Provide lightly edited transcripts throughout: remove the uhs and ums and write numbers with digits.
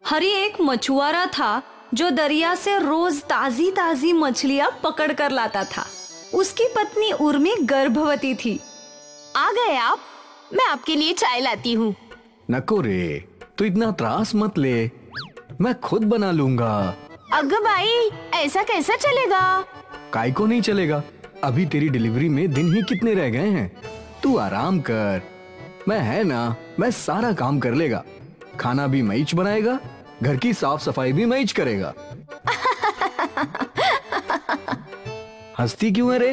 हरी एक मछुआरा था जो दरिया से रोज ताजी ताजी मछलियां पकड़ कर लाता था। उसकी पत्नी उर्मी गर्भवती थी। आ गए आप, मैं आपके लिए चाय लाती हूँ। नको रे, तू इतना त्रास मत ले, मैं खुद बना लूंगा। अग्गा भाई, ऐसा कैसा चलेगा? काय को नहीं चलेगा, अभी तेरी डिलीवरी में दिन ही कितने रह गए हैं। तू आराम कर, मैं है ना, मैं सारा काम कर लेगा। खाना भी मैच बनाएगा, घर की साफ सफाई भी मैच करेगा। हंसती क्यों है रे?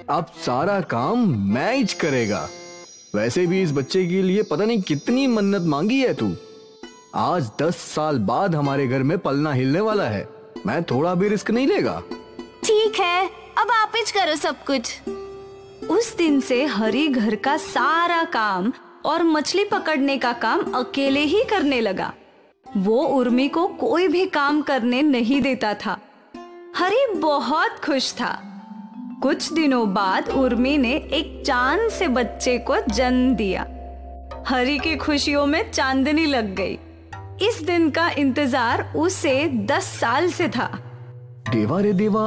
अब सारा काम मैच करेगा। वैसे भी इस बच्चे के लिए पता नहीं कितनी मन्नत मांगी है तू। आज 10 साल बाद हमारे घर में पलना हिलने वाला है, मैं थोड़ा भी रिस्क नहीं लेगा। ठीक है, अब आप ही करो सब कुछ। उस दिन से हरी घर का सारा काम और मछली पकड़ने का काम अकेले ही करने लगा। वो उर्मी को कोई भी काम करने नहीं देता था। हरी बहुत खुश था। कुछ दिनों बाद उर्मी ने एक चांद से बच्चे को जन्म दिया। हरी की खुशियों में चांदनी लग गई। इस दिन का इंतजार उसे 10 साल से था। देवा रे देवा,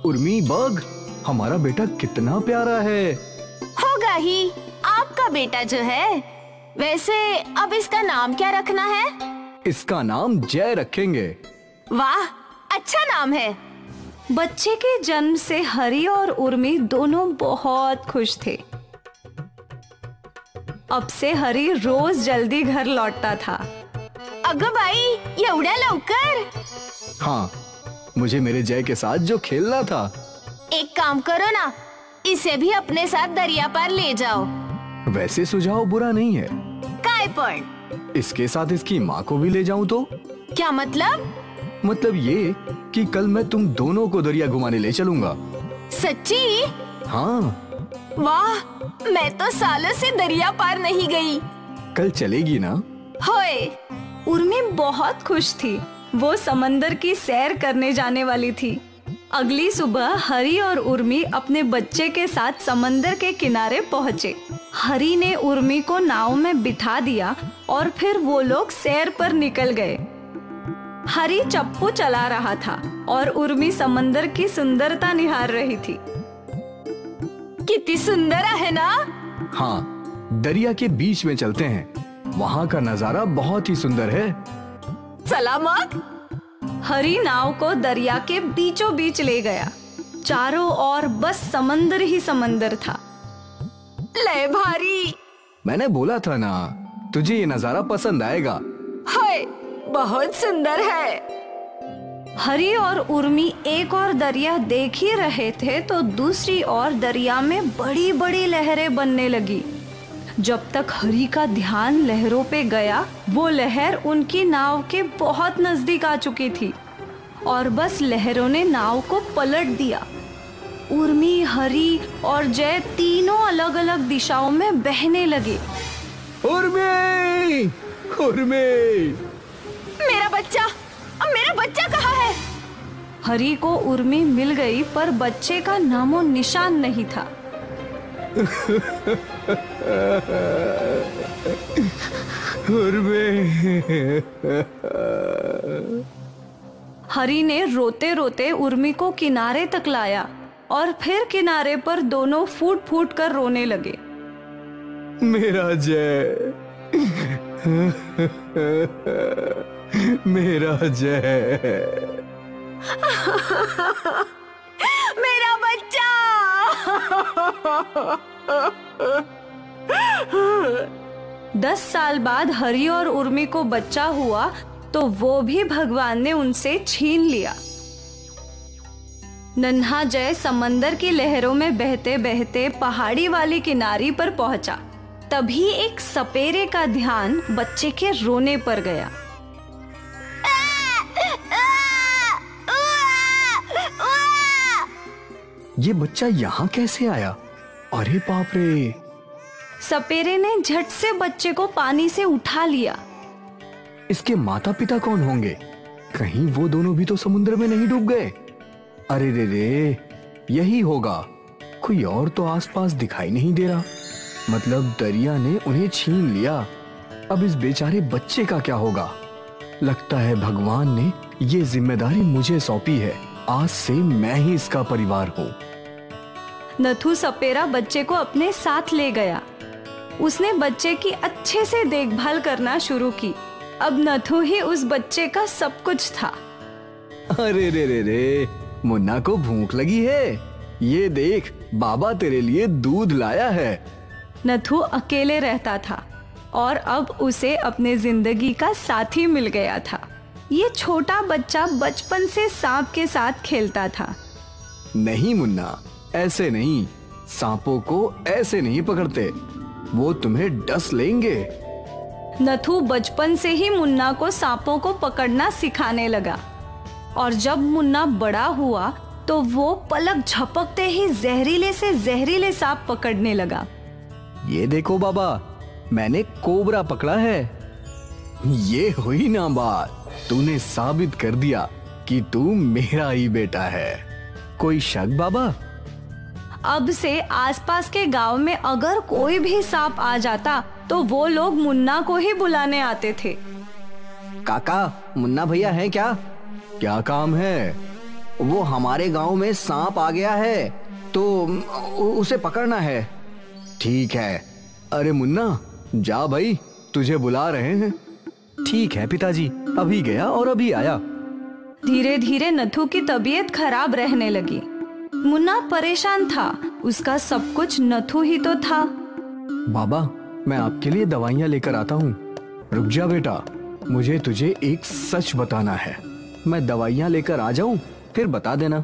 उर्मी बग, हमारा बेटा कितना प्यारा है। होगा ही, आपका बेटा जो है। वैसे अब इसका नाम क्या रखना है? इसका नाम जय रखेंगे। वाह, अच्छा नाम है। बच्चे के जन्म से हरी और उर्मी दोनों बहुत खुश थे। अब से हरी रोज जल्दी घर लौटता था। अगं बाई, एवढ्या लवकर? हाँ, मुझे मेरे जय के साथ जो खेलना था। एक काम करो ना, इसे भी अपने साथ दरिया पार ले जाओ। वैसे सुझाव बुरा नहीं है। काय पण? इसके साथ इसकी माँ को भी ले जाऊं तो? क्या मतलब? मतलब ये कि कल मैं तुम दोनों को दरिया घुमाने ले चलूंगा। सच्ची? हाँ। वाह, मैं तो सालों से दरिया पार नहीं गई। कल चलेगी ना? होए। उर्मी बहुत खुश थी। वो समंदर की सैर करने जाने वाली थी। अगली सुबह हरी और उर्मी अपने बच्चे के साथ समंदर के किनारे पहुँचे। हरी ने उर्मी को नाव में बिठा दिया और फिर वो लोग सैर पर निकल गए। हरी चप्पू चला रहा था और उर्मी समंदर की सुंदरता निहार रही थी। कितनी सुंदर है ना? हाँ, दरिया के बीच में चलते हैं, वहाँ का नजारा बहुत ही सुंदर है। सलामत। हरी नाव को दरिया के बीचों बीच ले गया। चारों ओर बस समंदर ही समंदर था। ले भारी, मैंने बोला था ना, तुझे ये नजारा पसंद आएगा। हाय, बहुत सुंदर है। हरी और उर्मी एक और दरिया देख ही रहे थे तो दूसरी ओर दरिया में बड़ी बड़ी लहरें बनने लगी। जब तक हरी का ध्यान लहरों पे गया, वो लहर उनकी नाव के बहुत नजदीक आ चुकी थी और बस लहरों ने नाव को पलट दिया। उर्मी, हरी और जय तीनों अलग अलग दिशाओं में बहने लगे। उर्मी! उर्मी! मेरा बच्चा, अब मेरा बच्चा कहाँ है? हरी को उर्मी मिल गई पर बच्चे का नामो निशान नहीं था। उर्मी! हरी ने रोते रोते उर्मी को किनारे तक लाया और फिर किनारे पर दोनों फूट फूट कर रोने लगे। मेरा जय, मेरा जय, मेरा बच्चा। 10 साल बाद हरी और उर्मी को बच्चा हुआ तो वो भी भगवान ने उनसे छीन लिया। नन्हा जय समंदर की लहरों में बहते बहते पहाड़ी वाली किनारी पर पहुंचा। तभी एक सपेरे का ध्यान बच्चे के रोने पर गया। ये बच्चा यहाँ कैसे आया? अरे बाप रे! सपेरे ने झट से बच्चे को पानी से उठा लिया। इसके माता पिता कौन होंगे? कहीं वो दोनों भी तो समुद्र में नहीं डूब गए? अरे रे रे, यही होगा। कोई और तो आसपास दिखाई नहीं दे रहा। मतलब दरिया ने उन्हें छीन लिया। अब इस बेचारे बच्चे का क्या होगा? लगता है भगवान ने ये जिम्मेदारी मुझे सौंपी है। आज से मैं ही इसका परिवार हूँ। नथु सपेरा बच्चे को अपने साथ ले गया। उसने बच्चे की अच्छे से देखभाल करना शुरू की। अब नथु ही उस बच्चे का सब कुछ था। अरे रे रे रे, मुन्ना को भूख लगी है। ये देख, बाबा तेरे लिए दूध लाया है। नथु अकेले रहता था और अब उसे अपने जिंदगी का साथी मिल गया था। ये छोटा बच्चा बचपन से सांप के साथ खेलता था। नहीं मुन्ना, ऐसे नहीं। सांपों को ऐसे नहीं पकड़ते, वो तुम्हें डस लेंगे। नथु बचपन से ही मुन्ना को सांपों को पकड़ना सिखाने लगा और जब मुन्ना बड़ा हुआ तो वो पलक झपकते ही जहरीले से जहरीले सांप पकड़ने लगा। ये देखो बाबा, मैंने कोबरा पकड़ा है। ये हुई ना बात, तूने साबित कर दिया कि तू मेरा ही बेटा है। कोई शक बाबा? अब से आसपास के गांव में अगर कोई भी सांप आ जाता तो वो लोग मुन्ना को ही बुलाने आते थे। काका, मुन्ना भैया हैं क्या? क्या काम है? वो हमारे गांव में सांप आ गया है तो उसे पकड़ना है। ठीक है। अरे मुन्ना, जा भाई, तुझे बुला रहे हैं। ठीक है पिताजी, अभी गया और अभी आया। धीरे धीरे नथु की तबीयत खराब रहने लगी। मुन्ना परेशान था, उसका सब कुछ नथु ही तो था। बाबा, मैं आपके लिए दवाइयाँ लेकर आता हूँ। रुक जा बेटा, मुझे तुझे एक सच बताना है। मैं दवाइयाँ लेकर आ जाऊं, फिर बता देना।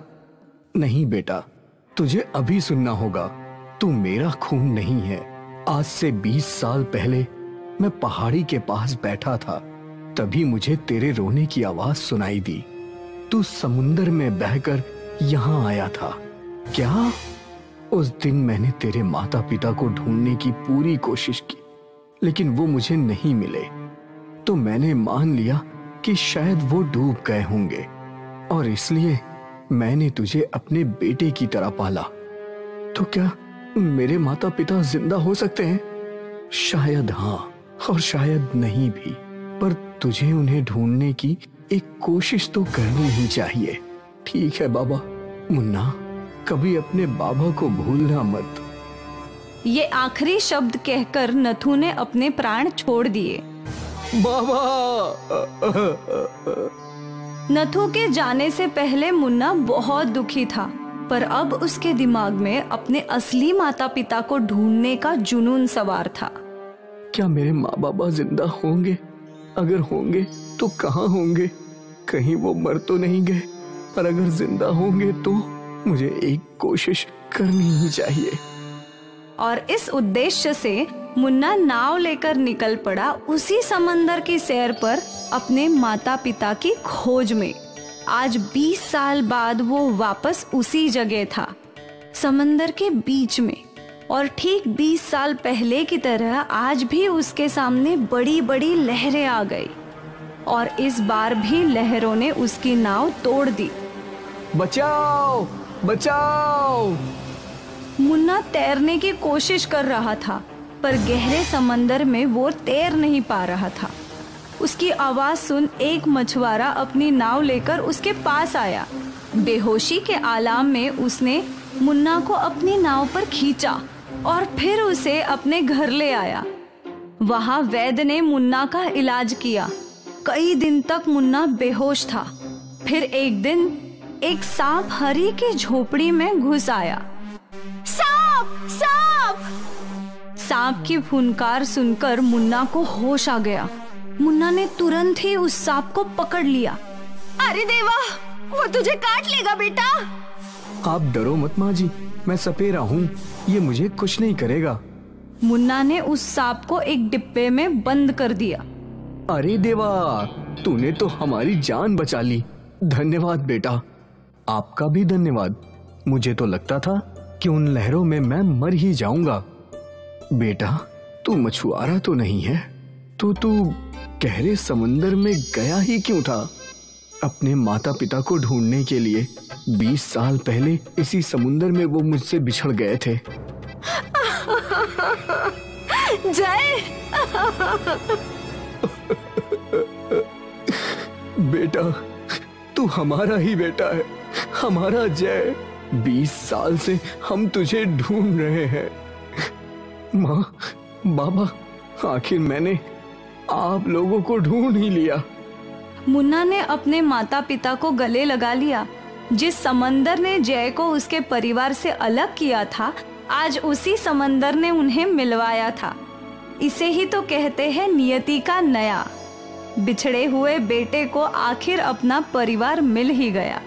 नहीं बेटा, तुझे अभी सुनना होगा। तू मेरा खून नहीं है। आज से 20 साल पहले मैं पहाड़ी के पास बैठा था, तभी मुझे तेरे रोने की आवाज सुनाई दी। तू समुंदर में बहकर यहाँ आया था। क्या? उस दिन मैंने तेरे माता पिता को ढूंढने की पूरी कोशिश की, लेकिन वो मुझे नहीं मिले। तो मैंने मान लिया कि शायद वो डूब गए होंगे और इसलिए मैंने तुझे अपने बेटे की तरह पाला। तो क्या मेरे माता पिता जिंदा हो सकते हैं? शायद हाँ और शायद नहीं भी, पर तुझे उन्हें ढूंढने की एक कोशिश तो करनी ही चाहिए। ठीक है बाबा। मुन्ना, कभी अपने बाबा को भूलना मत। ये आखिरी शब्द कहकर नथु ने अपने प्राण छोड़ दिए। बाबा! नथु के जाने से पहले मुन्ना बहुत दुखी था, पर अब उसके दिमाग में अपने असली माता पिता को ढूंढने का जुनून सवार था। क्या मेरे माँ बाबा जिंदा होंगे? अगर होंगे तो कहाँ होंगे? कहीं वो मर तो नहीं गए? पर अगर जिंदा होंगे तो मुझे एक कोशिश करनी ही चाहिए। और इस उद्देश्य से मुन्ना नाव लेकर निकल पड़ा उसी समंदर की सैर पर अपने माता पिता की खोज में। आज 20 साल बाद वो वापस उसी जगह था, समंदर के बीच में। और ठीक 20 साल पहले की तरह आज भी उसके सामने बड़ी बड़ी लहरें आ गई और इस बार भी लहरों ने उसकी नाव तोड़ दी। बचाओ! बचाओ! मुन्ना तैरने की कोशिश कर रहा था, पर गहरे समंदर में वो तैर नहीं पा रहा था। उसकी आवाज सुन एक मछुआरा अपनी नाव लेकर उसके पास आया। बेहोशी के आलाम में उसने मुन्ना को अपनी नाव पर खींचा और फिर उसे अपने घर ले आया। वहां वैद्य ने मुन्ना का इलाज किया। कई दिन तक मुन्ना बेहोश था। फिर एक दिन एक सांप हरी की झोपड़ी में घुस आया। सांप! सांप! सांप की फुनकार सुनकर मुन्ना को होश आ गया। मुन्ना ने तुरंत ही उस सांप को पकड़ लिया। अरे देवा, वो तुझे काट लेगा बेटा। आप डरो मत माँ जी, मैं सपेरा हूँ, ये मुझे कुछ नहीं करेगा। मुन्ना ने उस सांप को एक डिब्बे में बंद कर दिया। अरे देवा, तूने तो हमारी जान बचा ली। धन्यवाद बेटा। आपका भी धन्यवाद। मुझे तो लगता था कि उन लहरों में मैं मर ही जाऊंगा। बेटा, तू मछुआरा तो नहीं है, तो तू गहरे समंदर में गया ही क्यों था? अपने माता पिता को ढूंढने के लिए 20 साल पहले इसी समुंदर में वो मुझसे बिछड़ गए थे। जय! बेटा, तू हमारा ही बेटा है, हमारा जय। 20 साल से हम तुझे ढूंढ रहे हैं। माँ, बाबा, आखिर मैंने आप लोगों को ढूंढ ही लिया। मुन्ना ने अपने माता पिता को गले लगा लिया। जिस समंदर ने जय को उसके परिवार से अलग किया था, आज उसी समंदर ने उन्हें मिलवाया था। इसे ही तो कहते हैं नियति का नया। बिछड़े हुए बेटे को आखिर अपना परिवार मिल ही गया।